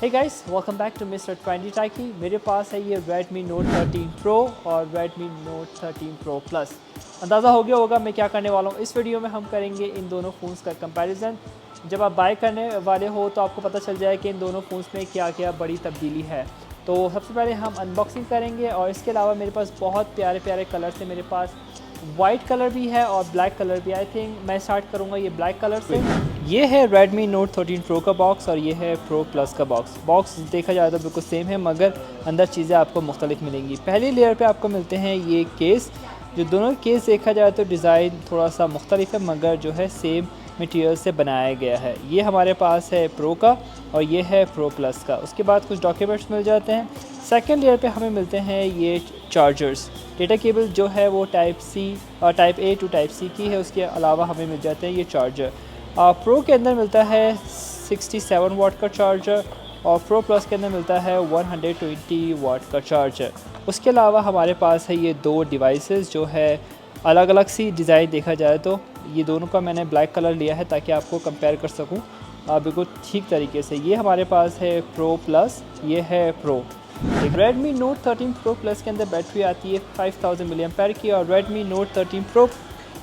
Hey guys, welcome back to mister trendy techie. मेरे पास है ये Redmi Note 13 Pro और Redmi Note 13 Pro Plus। अंदाज़ा हो गया होगा मैं क्या करने वाला हूँ। इस वीडियो में हम करेंगे इन दोनों फ़ोन्स का कंपैरिजन। जब आप बाय करने वाले हो तो आपको पता चल जाए कि इन दोनों फ़ोन्स में क्या क्या बड़ी तब्दीली है। तो सबसे पहले हम अनबॉक्सिंग करेंगे और इसके अलावा मेरे पास बहुत प्यारे प्यारे कलर्स हैं। मेरे पास वाइट कलर भी है और ब्लैक कलर भी। आई थिंक मैं स्टार्ट करूँगा ये ब्लैक कलर से। ये है Redmi Note 13 Pro का बॉक्स और ये है Pro Plus का बॉक्स देखा जाए तो बिल्कुल सेम है, मगर अंदर चीज़ें आपको मुख्तलिफ मिलेंगी। पहली लेयर पे आपको मिलते हैं ये केस, जो दोनों केस देखा जाए तो डिज़ाइन थोड़ा सा मुख्तलिफ है, मगर जो है सेम मटेरियल से बनाया गया है। ये हमारे पास है प्रो का और ये है प्रो प्लस का। उसके बाद कुछ डॉक्यूमेंट्स मिल जाते हैं। सेकंड लेयर पे हमें मिलते हैं ये चार्जर्स। डेटा केबल जो है वो टाइप सी और type A to type C की है। उसके अलावा हमें मिल जाते हैं ये चार्जर। प्रो के अंदर मिलता है 67 वाट का चार्जर और प्रो प्लस के अंदर मिलता है 120 वाट का चार्जर। उसके अलावा हमारे पास है ये दो डिवाइसेस जो है अलग अलग सी डिज़ाइन देखा जाए तो ये दोनों का मैंने ब्लैक कलर लिया है ताकि आपको कंपेयर कर सकूं बिल्कुल ठीक तरीके से। ये हमारे पास है प्रो प्लस, ये है pro. Redmi Note 13 Pro Plus के अंदर बैटरी आती है 5000 mAh की और Redmi Note 13 Pro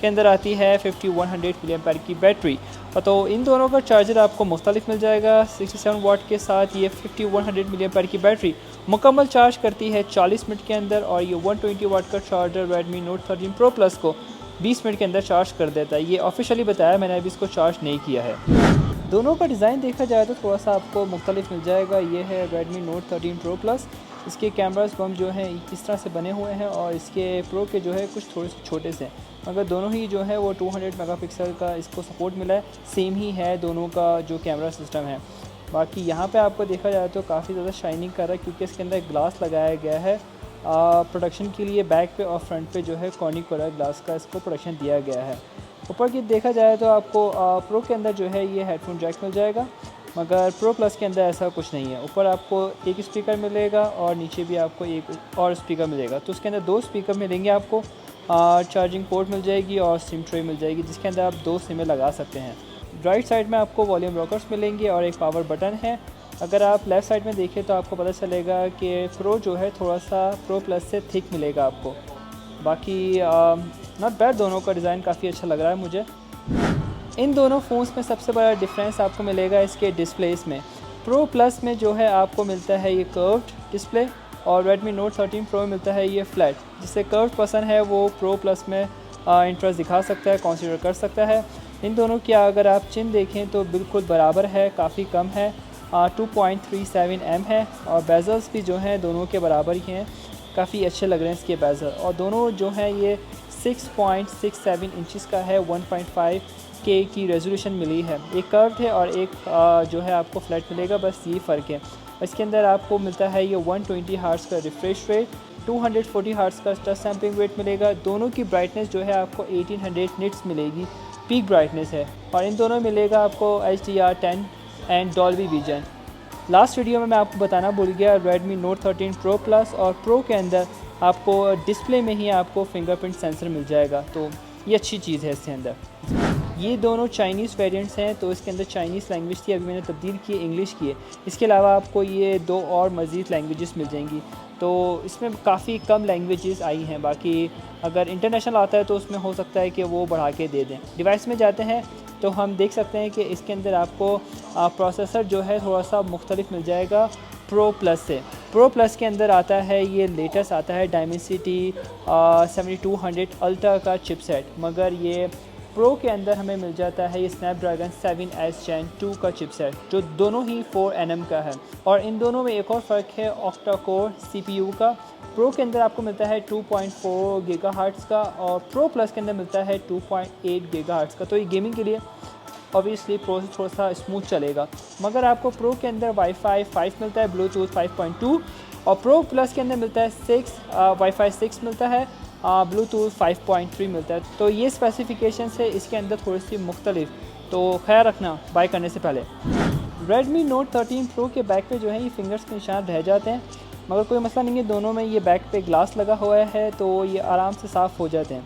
के अंदर आती है 5100 mAh की बैटरी। तो इन दोनों का चार्जर आपको मुख्तलिफ मिल जाएगा। 67 वाट के साथ ये 5100 mAh की बैटरी मुकम्मल चार्ज करती है 40 मिनट के अंदर और ये 120 वाट का charger Redmi Note 13 Pro Plus को 20 मिनट के अंदर चार्ज कर देता है। ये ऑफिशियली बताया, मैंने अभी इसको चार्ज नहीं किया है। दोनों का डिज़ाइन देखा जाए तो थोड़ा सा आपको मुख्तलिफ मिल जाएगा। ये है Redmi Note 13 Pro Plus। इसके कैमरास बम जो हैं इस तरह से बने हुए हैं और इसके प्रो के जो है कुछ थोड़े से छोटे से, मगर दोनों ही जो है वो 200 मेगापिक्सल का इसको सपोर्ट मिला है। सेम ही है दोनों का जो कैमरा सिस्टम है। बाकी यहाँ पे आपको देखा जाए तो काफ़ी ज़्यादा शाइनिंग कर रहा है क्योंकि इसके अंदर ग्लास लगाया गया है प्रोडक्शन के लिए। बैक पे और फ्रंट पे जो है कॉर्निंग ग्लास का इसको प्रोडक्शन दिया गया है। ऊपर की देखा जाए तो आपको प्रो के अंदर जो है ये हेडफोन जैक मिल जाएगा, मगर प्रो प्लस के अंदर ऐसा कुछ नहीं है। ऊपर आपको एक स्पीकर मिलेगा और नीचे भी आपको एक और स्पीकर मिलेगा। तो उसके अंदर दो स्पीकर मिलेंगे आपको। चार्जिंग पोर्ट मिल जाएगी और सिम ट्रे मिल जाएगी जिसके अंदर आप दो सिमें लगा सकते हैं। राइट साइड में आपको वॉल्यूम रॉकर्स मिलेंगे और एक पावर बटन है। अगर आप लेफ़्ट साइड में देखें तो आपको पता चलेगा कि प्रो जो है थोड़ा सा प्रो प्लस से थिक मिलेगा आपको। बाकी नॉट बैड, दोनों का डिज़ाइन काफ़ी अच्छा लग रहा है मुझे। इन दोनों फ़ोन्स में सबसे बड़ा डिफरेंस आपको मिलेगा इसके डिस्प्लेस में। प्रो प्लस में जो है आपको मिलता है ये कर्व्ड डिस्प्ले और Redmi Note 13 Pro में मिलता है ये फ्लैट। जिसे कर्व्ड पसंद है वो प्रो प्लस में इंटरेस्ट दिखा सकता है, कंसीडर कर सकता है। इन दोनों की अगर आप चिन देखें तो बिल्कुल बराबर है, काफ़ी कम है। 2.37 mm है और बेजल्स भी जो हैं दोनों के बराबर ही हैं। काफ़ी अच्छे लग रहे हैं इसके बेजल और दोनों जो हैं ये 6.67 इंचज़ का है। 1.5K की रेजोल्यूशन मिली है। एक कर्व है और एक जो है आपको फ्लैट मिलेगा, बस ये फ़र्क है। इसके अंदर आपको मिलता है ये 120 हर्ट्ज़ का रिफ्रेश रेट, 240 हर्ट्ज़ का टच सैंपलिंग रेट मिलेगा। दोनों की ब्राइटनेस जो है आपको 1800 निट्स मिलेगी, पीक ब्राइटनेस है। और इन दोनों मिलेगा आपको HDR10 and Dolby vision. Last video में मैं आपको बताना भूल गया, Redmi Note 13 Pro Plus और Pro के अंदर आपको डिस्प्ले में ही आपको फिंगरप्रिंट सेंसर मिल जाएगा, तो ये अच्छी चीज़ है इसके अंदर। ये दोनों चाइनीज़ वेरिएंट्स हैं, तो इसके अंदर चाइनीज़ लैंग्वेज थी, अभी मैंने तब्दील की है इंग्लिश की है। इसके अलावा आपको ये दो और मज़ीद लैंग्वेजेस मिल जाएंगी, तो इसमें काफ़ी कम लैंग्वेजेस आई हैं। बाकी अगर इंटरनेशनल आता है तो उसमें हो सकता है कि वो बढ़ा के दे दें। डिवाइस में जाते हैं तो हम देख सकते हैं कि इसके अंदर आपको प्रोसेसर जो है थोड़ा सा मुख्तलिफ मिल जाएगा प्रो प्लस से। प्रो प्लस के अंदर आता है ये लेटेस्ट आता है Dimensity 7200 अल्ट्रा का चिपसेट, मगर ये प्रो के अंदर हमें मिल जाता है ये स्नैपड्रैगन 7S Gen 2 का चिपसेट, जो दोनों ही 4 nm का है। और इन दोनों में एक और फ़र्क है ऑक्टा कोर CPU का। प्रो के अंदर आपको मिलता है 2.4 गीगाहर्ट्ज़ का और प्रो प्लस के अंदर मिलता है 2.8 गीगाहर्ट्ज़ का। तो ये गेमिंग के लिए ऑब्वियसली प्रो से थोड़ा सा स्मूथ चलेगा, मगर आपको प्रो के अंदर वाईफाई 5 मिलता है, ब्लूटूथ 5.2 और प्रो प्लस के अंदर मिलता है 6 वाईफाई 6 मिलता है, ब्लूटूथ 5.3 मिलता है। तो ये स्पेसिफिकेशन है इसके अंदर थोड़ी सी मुख्तलिफ, तो ख्याल रखना बाय करने से पहले। Redmi Note 13 Pro के बैक पे जो है ये फिंगर्स के निशान रह जाते हैं, मगर कोई मसला नहीं है। दोनों में ये बैक पे ग्लास लगा हुआ है तो ये आराम से साफ़ हो जाते हैं।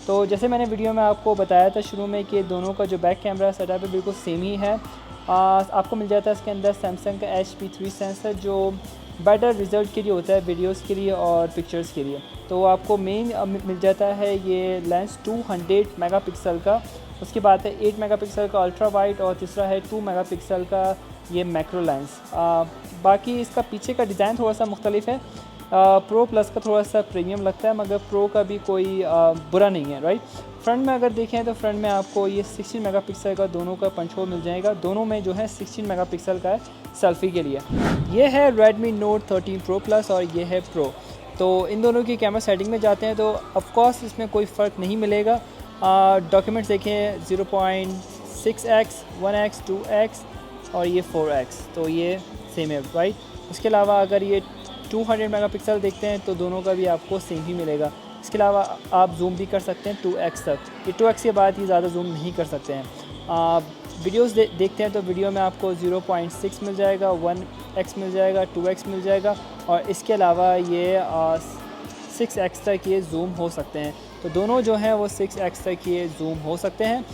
तो जैसे मैंने वीडियो में आपको बताया था शुरू में कि दोनों का जो बैक कैमरा सेटअप है बिल्कुल सेम ही है। आपको मिल जाता है इसके अंदर सैमसंग का HP3 सेंसर, जो बेटर रिज़ल्ट के लिए होता है, वीडियोस के लिए और पिक्चर्स के लिए। तो आपको मेन मिल जाता है ये लेंस 200 मेगापिक्सल का, उसके बाद है 8 मेगापिक्सल का अल्ट्रा वाइड और तीसरा है 2 मेगापिक्सल का ये मैक्रो लेंस। बाकी इसका पीछे का डिज़ाइन थोड़ा सा मुख्तलिफ है। प्रो प्लस का थोड़ा सा प्रीमियम लगता है, मगर प्रो का भी कोई बुरा नहीं है, राइट। फ्रंट में अगर देखें तो फ्रंट में आपको ये 16 मेगापिक्सल का दोनों का पंच होल मिल जाएगा। दोनों में जो है 16 मेगापिक्सल का है सेल्फ़ी के लिए। ये है Redmi Note 13 Pro Plus और ये है प्रो। तो इन दोनों की कैमरा सेटिंग में जाते हैं तो ऑफकोर्स इसमें कोई फ़र्क नहीं मिलेगा। डॉक्यूमेंट्स देखें 0.6x, 1x, 2x और ये 4x, तो ये सेम है, राइट। उसके अलावा अगर ये 200 मेगापिक्सल देखते हैं तो दोनों का भी आपको सेम ही मिलेगा। इसके अलावा आप जूम भी कर सकते हैं 2x तक। ये 2x के बाद ये ज़्यादा जूम नहीं कर सकते हैं। वीडियोस देखते हैं तो वीडियो में आपको 0.6 मिल जाएगा, 1x मिल जाएगा, 2x मिल जाएगा और इसके अलावा ये 6x तक ये जूम हो सकते हैं। तो दोनों जो हैं वो 6x तक ये जूम हो सकते हैं।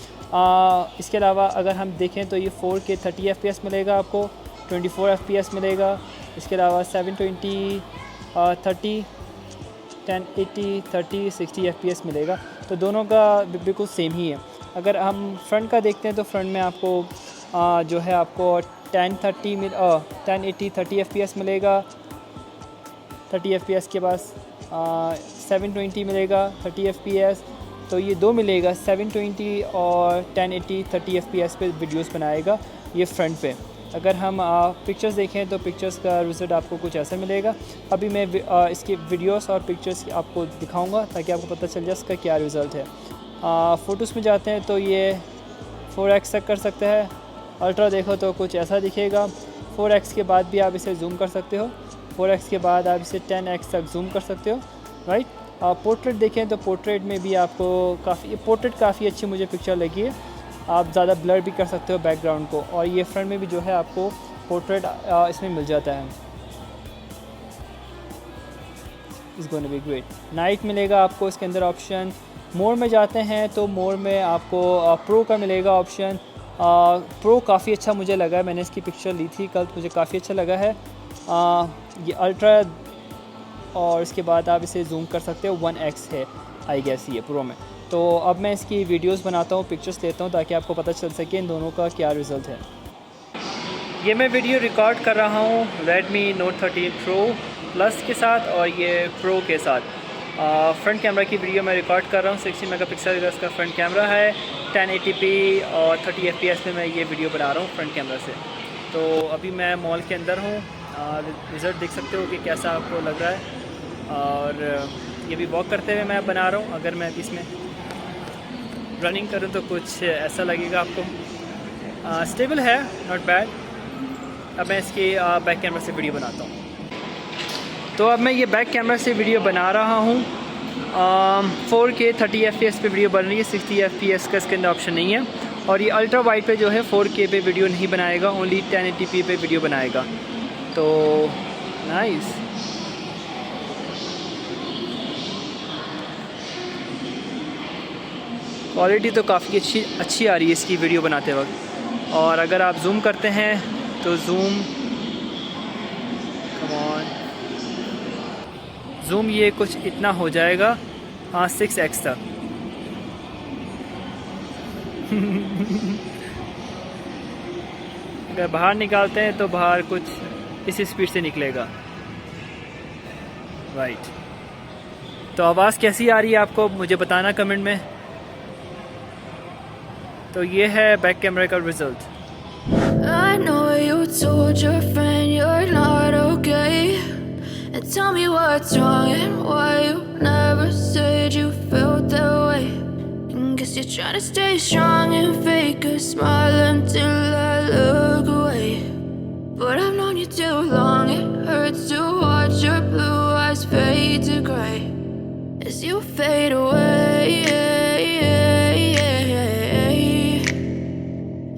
इसके अलावा अगर हम देखें तो ये 4K 30 FPS मिलेगा आपको, 24 FPS मिलेगा। इसके अलावा 720 30 1080 30 60 FPS मिलेगा। तो दोनों का बिल्कुल सेम ही है। अगर हम फ्रंट का देखते हैं तो फ्रंट में आपको जो है आपको 1080 30 FPS मिलेगा। 30 FPS के बाद 720 मिलेगा 30 FPS। तो ये दो मिलेगा, 720 और 1080 30 FPS पे वीडियोस बनाएगा ये फ्रंट पे। अगर हम पिक्चर्स देखें तो पिक्चर्स का रिज़ल्ट आपको कुछ ऐसा मिलेगा। अभी मैं इसकी वीडियोस और पिक्चर्स आपको दिखाऊंगा ताकि आपको पता चल जाए इसका क्या रिज़ल्ट है। फ़ोटोज़ में जाते हैं तो ये 4x तक कर सकते हैं। अल्ट्रा देखो तो कुछ ऐसा दिखेगा। 4x के बाद भी आप इसे जूम कर सकते हो। 4x के बाद आप इसे 10x तक जूम कर सकते हो, राइट। पोर्ट्रेट देखें तो पोर्ट्रेट में भी आपको काफ़ी अच्छी मुझे पिक्चर लगी है। आप ज़्यादा ब्लर भी कर सकते हो बैकग्राउंड को। और ये फ्रंट में भी जो है आपको पोर्ट्रेट इसमें मिल जाता है। इस गोना बी ग्रेट। नाइट मिलेगा आपको इसके अंदर ऑप्शन। मोर में जाते हैं तो मोर में आपको प्रो का मिलेगा ऑप्शन। प्रो काफ़ी अच्छा मुझे लगा है, मैंने इसकी पिक्चर ली थी कल, मुझे काफ़ी अच्छा लगा है। ये अल्ट्रा और इसके बाद आप इसे जूम कर सकते हो, 1x है आई गेस ये प्रो में। तो अब मैं इसकी वीडियोस बनाता हूँ, पिक्चर्स लेता हूँ ताकि आपको पता चल सके इन दोनों का क्या रिज़ल्ट है। ये मैं वीडियो रिकॉर्ड कर रहा हूँ Redmi Note 13 Pro Plus के साथ और ये प्रो के साथ। फ्रंट कैमरा की वीडियो मैं रिकॉर्ड कर रहा हूँ। 60 मेगापिक्सल का इसका फ्रंट कैमरा है। 1080p और 30 FPS में मैं ये वीडियो बना रहा हूँ फ्रंट कैमरा से। तो अभी मैं मॉल के अंदर हूँ। रिज़ल्ट देख सकते हो कि कैसा आपको लग रहा है। और ये भी वॉक करते हुए मैं बना रहा हूँ। अगर मैं इसमें रनिंग करूँ तो कुछ ऐसा लगेगा आपको। स्टेबल है, नॉट बैड। अब मैं इसकी बैक कैमरा से वीडियो बनाता हूँ। तो अब मैं ये बैक कैमरा से वीडियो बना रहा हूँ। 4K 30 FPS पे वीडियो बन रही है। 60 FPS का इसके अंदर ऑप्शन नहीं है। और ये अल्ट्रा वाइड पे जो है 4K पे वीडियो नहीं बनाएगा, ओनली 1080p पे वीडियो बनाएगा। तो नाइस। क्वालिटी तो काफ़ी अच्छी आ रही है इसकी वीडियो बनाते वक्त। और अगर आप जूम करते हैं तो जूम ये कुछ इतना हो जाएगा, 6x तक। अगर बाहर निकालते हैं तो बाहर कुछ इसी स्पीड से निकलेगा, राइट। तो आवाज़ कैसी आ रही है आपको मुझे बताना कमेंट में। तो ये है बैक कैमरा का result. I know you told your friend you're not okay, and tell me what's wrong and why you never said you felt that way. And guess you're trying to stay strong and fake a smile until I look away. But I've known you too long, it hurts to watch your blue eyes fade to gray as you fade away.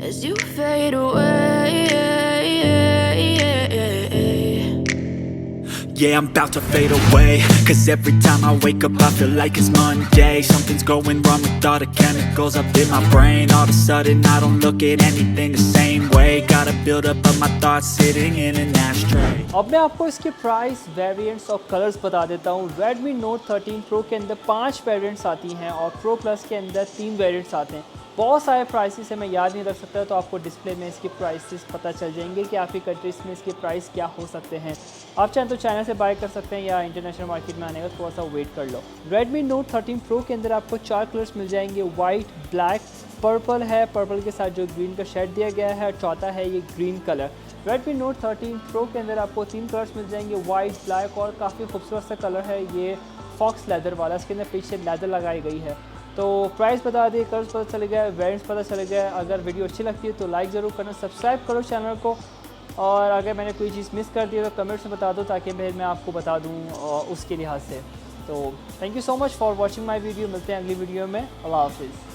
As you fade away. Yeah, I'm about to fade away, 'cause every time I wake up I feel like it's Monday. Something's going wrong with all the chemicals up in my brain. All of a sudden I don't look at anything the same way. Gotta build up of my thoughts sitting in an ashtray. अब मैं आपको इसके price, variants और colours बता देता हूँ। Redmi Note 13 Pro के अंदर 5 वेरिएंट्स आती हैं और Pro Plus के अंदर 3 वेरिएंट्स आते हैं। बहुत सारे प्राइसेस है, मैं याद नहीं रख सकता, तो आपको डिस्प्ले में इसके प्राइसेस पता चल जाएंगे कि आपकी कंट्रीज़ में इसके प्राइस क्या हो सकते हैं। आप चाहें तो चाइना से बाय कर सकते हैं या इंटरनेशनल मार्केट में आने का थोड़ा सा वेट कर लो। Redmi Note 13 Pro के अंदर आपको 4 कलर्स मिल जाएंगे, वाइट, ब्लैक, पर्पल है, पर्पल के साथ जो ग्रीन का शेड दिया गया है, और चौथा है ये green colour. Redmi Note 13 Pro के अंदर आपको 3 कलर्स मिल जाएंगे, वाइट, ब्लैक और काफ़ी खूबसूरत सा कलर है ये फॉक्स लेदर वाला, इसके अंदर पीछे लेदर लगाई गई है। तो प्राइस बता दिए, कलर्स पता चल गया, वेरिएंट्स पता चल गया। अगर वीडियो अच्छी लगती है तो लाइक ज़रूर करना, सब्सक्राइब करो चैनल को, और अगर मैंने कोई चीज़ मिस कर दी है तो कमेंट्स में बता दो ताकि फिर मैं आपको बता दूँ उसके लिहाज से। तो thank you so much for watching my video. मिलते हैं अगली वीडियो में। अल्लाह हाफिज़।